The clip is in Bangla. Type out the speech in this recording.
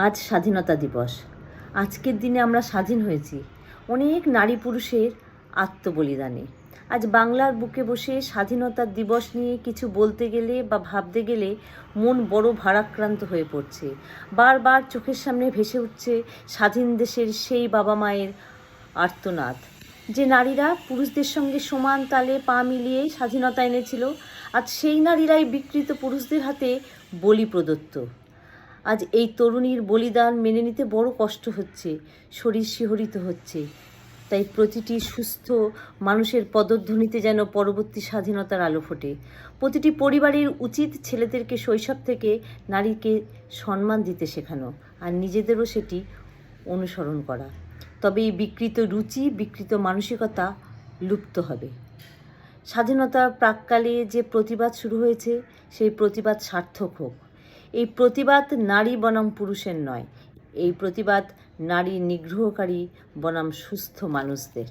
আজ স্বাধীনতা দিবস। আজকের দিনে আমরা স্বাধীন হয়েছি অনেক নারী পুরুষের আত্মবলিদানে। আজ বাংলার বুকে বসে স্বাধীনতার দিবস নিয়ে কিছু বলতে গেলে বা ভাবতে গেলে মন বড় ভারাক্রান্ত হয়ে পড়ছে। বারবার চোখের সামনে ভেসে উঠছে স্বাধীন দেশের সেই বাবা মায়ের আর্তনাদ, যে নারীরা পুরুষদের সঙ্গে সমান তালে পা মিলিয়ে স্বাধীনতা এনেছিল। আজ সেই নারীরাই বিকৃত পুরুষদের হাতে বলি প্রদত্ত। আজ এই তরুণীর বলিদান মেনে নিতে বড় কষ্ট হচ্ছে, শরীর শিহরিত হচ্ছে। তাই প্রতিটি সুস্থ মানুষের পদধ্বনিতে যেন পরবর্তী স্বাধীনতার আলো ফোটে। প্রতিটি পরিবারের উচিত ছেলেদেরকে শৈশব থেকে নারীকে সম্মান দিতে শেখানো, আর নিজেদেরও সেটি অনুসরণ করা। তবে এই বিকৃত রুচি, বিকৃত মানসিকতা লুপ্ত হবে। স্বাধীনতার প্রাক্কালে যে প্রতিবাদ শুরু হয়েছে, সেই প্রতিবাদ সার্থক হোক। এই প্রতিবাদ নারী বনাম পুরুষের নয়, এই প্রতিবাদ নারী নিগ্রহকারী বনাম সুস্থ মানুষদের।